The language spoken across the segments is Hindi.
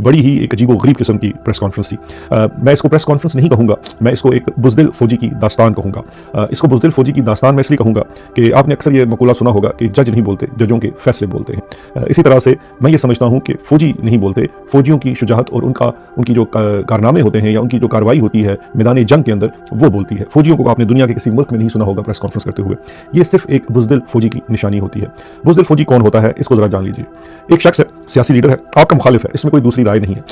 बड़ी ही एक अजीबो-गरीब किस्म की प्रेस कॉन्फ्रेंस थी। मैं इसको प्रेस कॉन्फ्रेंस नहीं कहूँगा, मैं इसको एक बुज़दिल फ़ौजी की दास्तान कहूँगा। इसको बुज़दिल फ़ौजी की दास्तान मैं इसलिए कहूँगा कि आपने अक्सर ये मक़ूला सुना होगा कि जज नहीं बोलते, जजों के फ़ैसले बोलते हैं। इसी तरह से मैं ये समझता हूँ कि फ़ौजी नहीं बोलते, फ़ौजियों की शुजाअत और उनकी जो कारनामे होते हैं या उनकी जो कार्रवाई होती है मैदान जंग के अंदर, वो बोलती है। फ़ौजियों को आपने दुनिया के किसी मुल्क में नहीं सुना होगा प्रेस कॉन्फ्रेंस करते हुए। ये सिर्फ एक बुज़दिल फ़ौजी की निशानी होती है। बुज़दिल फ़ौजी कौन होता है, इसको ज़रा जान लीजिए। एक शख्स है, सियासी लीडर है, आपका मुखालिफ है, इसमें कोई दूसरी राय नहीं है।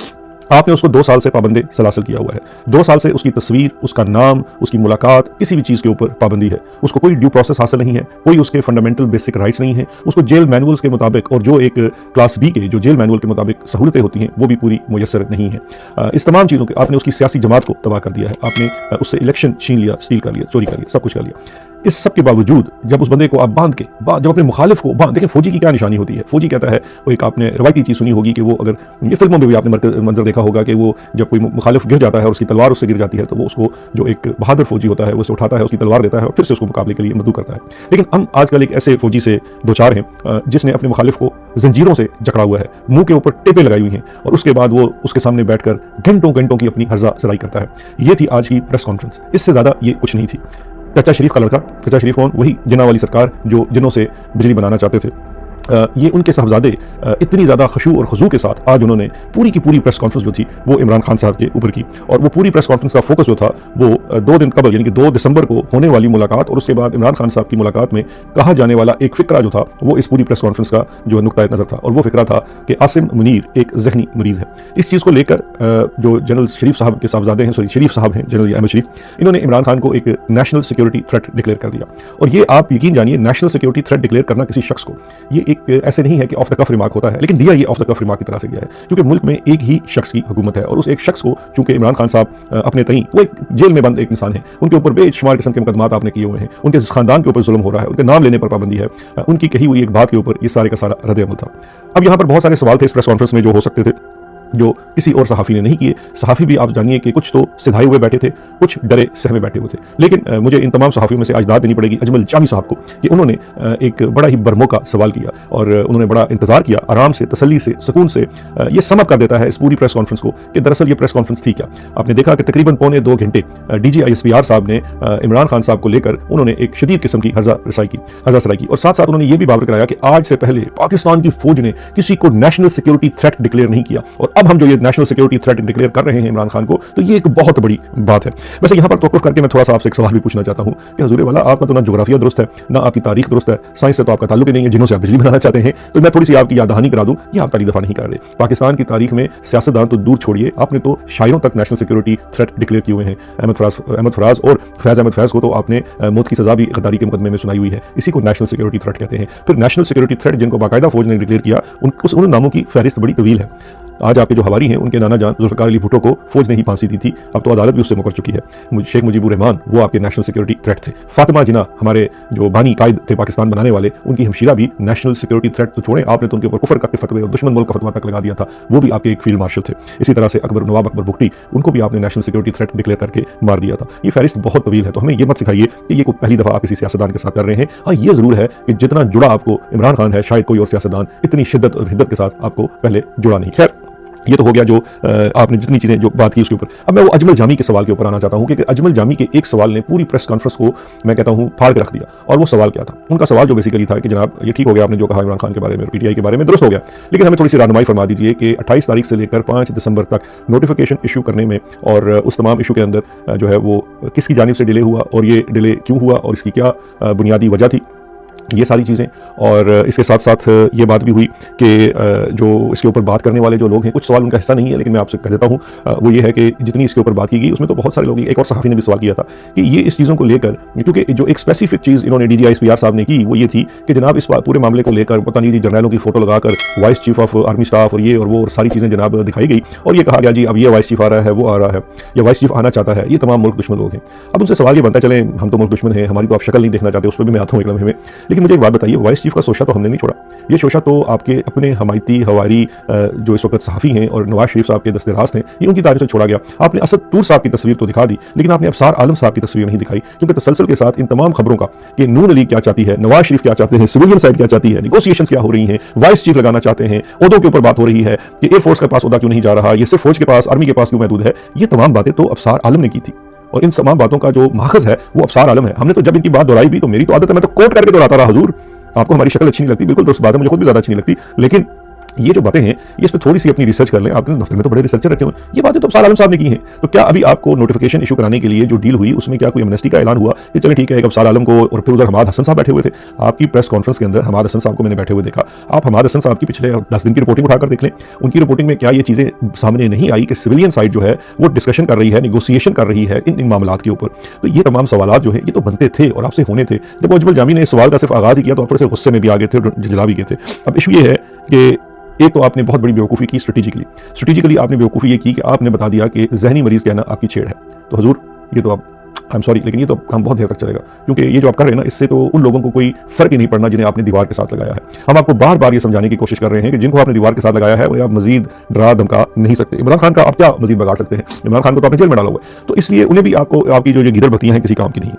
आपने उसको 2 साल से पाबंदे सलासल किया हुआ है। 2 साल से उसकी तस्वीर, उसका नाम, उसकी मुलाकात, किसी भी चीज़ के ऊपर पाबंदी है। उसको कोई ड्यू प्रोसेस हासिल नहीं है, कोई उसके फंडामेंटल बेसिक राइट्स नहीं है। उसको जेल मैनुअल्स के मुताबिक और जो एक क्लास बी के जो जेल मैनुअल के मुताबिक सहूलतें होती हैं वो भी पूरी मुयस्सर नहीं है। इस तमाम चीज़ों के आपने उसकी सियासी जमात को तबाह कर दिया है, आपने उससे इलेक्शन छीन लिया, स्टील कर लिया, चोरी कर लिया, सब कुछ कर लिया। इस सब के बावजूद जब उस बंदे को आप बांध के जब अपने मुखालिफ को देखें, फौजी की क्या निशानी होती है। फौजी कहता है, वो एक आपने रवायती चीज़ सुनी होगी कि वो, अगर ये फिल्मों में भी आपने मंजर देखा होगा कि वो जब कोई मुखालिफ गिर जाता है और उसकी तलवार उससे गिर जाती है तो वो उसको, जो एक बहादुर फौजी होता है, वो उसे उठाता है, उसकी तलवार देता है और फिर से उसको मुकाबले के लिए मदऊ करता है। लेकिन हम आजकल एक ऐसे फौजी से दो चार हैं जिसने अपने मुखालिफ को जंजीरों से जकड़ा हुआ है, मुंह के ऊपर टेपें लगाई हुई हैं और उसके बाद वो उसके सामने बैठकर घंटों घंटों की अपनी हर्जा सराई करता है। ये थी आज की प्रेस कॉन्फ्रेंस, इससे ज़्यादा ये कुछ नहीं थी। चचा शरीफ का लड़का, चचा शरीफ कौन, वही जिन्ना वाली सरकार जो जिन्नों से बिजली बनाना चाहते थे, ये उनके साहबजादे इतनी ज़्यादा खुशू और खुजू के साथ आज उन्होंने पूरी की पूरी प्रेस कॉन्फ्रेंस जो थी वो इमरान खान साहब के ऊपर की। और वो पूरी प्रेस कॉन्फ्रेंस का फोकस जो था वो 2 दिन कबल यानी कि 2 दिसंबर को होने वाली मुलाकात और उसके बाद इमरान खान साहब की मुलाकात में कहा जाने वाला एक फ़िक्रा जो था वो इस पूरी प्रेस कॉन्फ्रेंस का जो नुक्ता नज़र था। और वो फ़िक्रा था कि आसिम मुनीर एक जहनी मरीज़ है। इस चीज़ को लेकर जो जनरल शरीफ साहब के साहबजादे हैं, शरीफ साहब हैं, जनरल अहमद शरीफ, इन्होंने इमरान खान को एक नेशनल सिक्योरिटी थ्रेट डिक्लेयर कर दिया। और ये आप यकीन जानिए, नेशनल सिक्योरिटी थ्रेट डिक्लेयर करना किसी शख्स को, ये एक ऐसे नहीं है कि ऑफ द कफ रिमार्क होता है, लेकिन दिया ये ऑफ द कफ रिमार्क की तरह से गया है क्योंकि मुल्क में एक ही शख्स की हुकूमत है और उस एक शख्स को, चूंकि इमरान खान साहब अपने तई वो एक जेल में बंद एक इंसान है, उनके ऊपर बेशुमार किस्म के मुकदमात आपने किए हुए हैं, उनके खानदान के ऊपर जुल्म हो रहा है, उनके नाम लेने पर पाबंदी है, उनकी कही हुई एक बात के ऊपर ये सारे का सारा रद्द अमल था। अब यहाँ पर बहुत सारे सवाल थे इस प्रेस कॉन्फ्रेंस में जो हो सकते थे, जो किसी और सहाफ़ी ने नहीं किए। सहाफ़ी भी आप जानिए कि कुछ तो सिधाए हुए बैठे थे, कुछ डरे सहमे बैठे हुए थे। लेकिन मुझे इन तमाम सहाफ़ियों में से आज दाद देनी पड़ेगी अजमल जामी साहब को कि उन्होंने एक बड़ा ही बरमौका सवाल किया और उन्होंने बड़ा इंतज़ार किया, आराम से, तसल्ली से, सुकून से। ये समअप कर देता है इस पूरी प्रेस कॉन्फ्रेंस को कि दरअसल ये प्रेस कॉन्फ्रेंस थी क्या। आपने देखा कि तकरीबन पौने 2 घंटे DGISPR साहब ने इमरान खान साहब को लेकर उन्होंने एक शदीद किस्म की हर्जा सराई की और साथ साथ उन्होंने ये भी बावर कराया कि आज से पहले पाकिस्तान की फौज ने किसी को नेशनल सिक्योरिटी थ्रेट डिक्लेयर नहीं किया और अब हम जो ये नेशनल सिक्योरिटी थ्रेट डिक्लेयर कर रहे हैं इमरान खान को, तो ये एक बहुत बड़ी बात है। वैसे यहाँ पर तवक्कुफ करके मैं थोड़ा सा आपसे एक सवाल भी पूछना चाहता हूँ कि हुजूर वाला, आपका तो ना जोग्राफिया दुरुस्त है, ना आपकी तारीख दुरुस्त है, साइंस से तो आपका ताल्लुक ही नहीं है, जिन्हों से आप बिजली बनाना चाहते हैं। तो मैं थोड़ी सी आपकी याद दहानी करा दूँ, ये आप पहली दफ़ा नहीं कर रहे। पाकिस्तान की तारीख में सियासतदान तो दूर छोड़िए, आपने तो शायरों तक नेशनल सिक्योरिटी थ्रेट डिक्लेयर किए हुए हैं। अहमद फराज और फैज़ अहमद फैज़ को तो आपने मौत की सज़ा भी गद्दारी के मुकदमे में सुनाई हुई है। इसी को नेशनल सिक्योरिटी थ्रेट कहते हैं। फिर नेशनल सिक्योरिटी थ्रेट जिनको बाकायदा फौज ने डिक्लेयर किया, उन नामों की फहरिस्त बड़ी तवील है। आज आपके जो हवारी हैं, उनके नाना जान जुल्फ़िकार अली भुट्टो को फौज ने ही फांसी दी थी, अब तो अदालत भी उससे मुकर चुकी है। शेख मुजीबुर रहमान वो आपके नेशनल सिक्योरिटी थ्रेट थे। फातिमा जिन्ना हमारे जो बानी कायद थे पाकिस्तान बनाने वाले, उनकी हमशीरा भी नेशनल सिक्योरिटी थ्रेट तो छोड़े, आपने तो उनके ऊपर कुफर के फतवे और दुश्मन मुल्क का फतवा तक लगा दिया था, वो भी आपके एक फील्ड मार्शल थे। इसी तरह से नवाब अकबर बुगटी, उनको भी आपने नेशनल सिक्योरिटी थ्रेट डिक्लेयर करके मार दिया था। ये फहरिस्त बहुत तवील है, तो हमें ये मत सिखाइए कि ये कोई पहली दफ़ा आप किसी सियासतदान के साथ कर रहे हैं। हाँ, ये ज़रूर है कि जितना जुड़ा आपको इमरान खान है, शायद कोई और सियासतदान इतनी शिद्दत और हिद्दत के साथ आपको पहले जुड़ा नहीं। खैर, ये तो हो गया जो आपने जितनी चीज़ें जो बात की उसके ऊपर। अब मैं वो अजमल जामी के सवाल के ऊपर आना चाहता हूँ कि अजमल जामी के एक सवाल ने पूरी प्रेस कॉन्फ्रेंस को, मैं कहता हूँ, फाड़ के रख दिया। और वो सवाल क्या था? उनका सवाल जो बेसिकली था कि जनाब, ये ठीक हो गया आपने जो कहा इमरान खान के बारे में, PTI के बारे में, दुरुस्त हो गया, लेकिन हमें थोड़ी सी रहनुमाई फरमा दीजिए कि 28 तारीख से लेकर 5 दिसंबर तक नोटिफिकेशन इशू करने में और उस तमाम इशू के अंदर जो है वो किसकी जानिब से डिले हुआ और ये डिले क्यों हुआ और इसकी क्या बुनियादी वजह थी, ये सारी चीज़ें। और इसके साथ साथ ये बात भी हुई कि जो इसके ऊपर बात करने वाले जो लोग हैं, कुछ सवाल उनका हिस्सा नहीं है लेकिन मैं आपसे कह देता हूँ, वो ये है कि जितनी इसके ऊपर बात की गई उसमें तो बहुत सारे लोग, एक और सहाफ़ी ने भी सवाल किया था कि ये इस चीज़ों को लेकर, क्योंकि जो एक स्पेसिफिक चीज़ इन्होंने DGISPR साहब ने की वो ये थी कि जनाब इस पूरे मामले को लेकर पता नहीं जर्नलों की फ़ोटो लगाकर vice chief of army staff और ये और वो और सारी चीज़ें जनाब दिखाई गई और ये कहा गया जी अब ये वाइस चीफ आ रहा है, वो आ रहा है, या वाइस चीफ आना चाहता है। ये तमाम मुल्क दुश्मन लोग हैं। अब उनसे सवाल ये बनता चले, हम तो मुल्क दुश्मन हैं, हमारी तो आप शक्ल नहीं देखना चाहते, उस पर भी मैं आता हूँ एक लम्हे में। लेकिन लेकिन मुझे एक बात बताइए, वाइस चीफ का शोशा तो हमने नहीं छोड़ा। ये शोशा तो आपके अपने हमायती हवारी जो इस वक्त सहाफ़ी हैं और नवाज शरीफ साहब के दस्ते रास्त हैं, ये उनकी तारीफ से छोड़ा गया। आपने असद तूर साहब की तस्वीर तो दिखा दी, लेकिन आपने अबसार आलम साहब की तस्वीर नहीं दिखाई, क्योंकि तसलसल के साथ इन तमाम खबरों का कि नून लीग क्या चाहती है, नवाज शरीफ क्या चाहते हैं, सिविलियन साइड क्या चाहती है, निगोसिएशन क्या हो रही हैं, वाइस चीफ लगाना चाहते हैं, ओहदों के ऊपर बात हो रही है कि एयरफोर्स के पास ओहदा क्यों नहीं जा रहा, ये सिर्फ फौज के पास, आर्मी के पास क्यों महदूद है। ये तमाम बातें तो अबसार आलम ने की थी, और इन तमाम बातों का जो माखज है वो अबसार आलम है। हमने तो जब इनकी बात दोहराई भी, तो मेरी तो आदत है, मैं तो कोट करके दोहराता रहा। हुजूर, आपको हमारी शक्ल अच्छी नहीं लगती, बिल्कुल दुरुस्त बात है, मुझे खुद भी ज्यादा अच्छी नहीं लगती, लेकिन ये जो बातें हैं ये इस पर थोड़ी सी अपनी रिसर्च कर लें। आपने दफ्तर में तो बड़े रिसर्चर रखे हुए, ये बातें तो अबसार आलम साहब ने की हैं। तो क्या अभी आपको नोटिफिकेशन इशू कराने के लिए जो डील हुई उसमें क्या कोई एमनेस्टी का ऐलान हुआ कि चले ठीक है, एक अबसार आलम को, और फिर उधर हमाद हसन साहब बैठे हुए थे आपकी प्रेस कॉन्फ्रेंस के अंदर, हमाद हसन साहब को मैंने बैठे हुए देखा। आप हमाद हसन साहब की पिछले 10 दिन की रिपोर्टिंग उठाकर देख लें, उनकी रिपोर्टिंग में क्या ये चीज़ें सामने नहीं आई कि सिविलियन साइड जो है वो डिस्कशन कर रही है, निगोसिएशन कर रही है इन मामलात के ऊपर। तो ये तमाम सवाल जो है ये तो बनते थे और आपसे होने थे। जब अजमल जामी ने इस सवाल का सिर्फ आगाज़ ही किया तो आप थोड़े से गुस्से में भी आ गए थे, जला भी गए थे। अब इशू ये है कि एक तो आपने बहुत बड़ी बेवकूफ़ी की स्ट्रेटेजिकली आपने बेवकूफ़ी ये की कि आपने बता दिया कि जहनी मरीज़ कहना आपकी छेड़ है। तो हुजूर, ये तो आप, आई एम सॉरी, लेकिन ये तो काम बहुत देर तक चलेगा, क्योंकि ये जो आप कर रहे हैं ना, इससे तो उन लोगों को कोई फ़र्क ही नहीं पड़ना जिन्हें आपने दीवार के साथ लगाया है। हम आपको बार बार ये समझाने की कोशिश कर रहे हैं कि जिनको आपने दीवार के साथ लगाया है उन्हें आप मजीद डरा धमका नहीं सकते। इमरान खान का आप क्या मजीद बगाड़ सकते हैं? इमरान खान को तो आपने जेल में डाला हुआ है, तो इसलिए उन्हें भी आपको, आपकी जो गिदड़ बत्तियाँ हैं किसी काम की नहीं।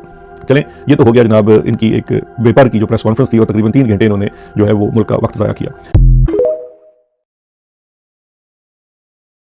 चलें, ये तो हो गया जनाब इनकी एक बेपर की जो प्रेस कॉन्फ्रेंस थी, और तकरीबन 3 घंटे इन्होंने जो है वो मुल्क का वक्त ज़ाया किया।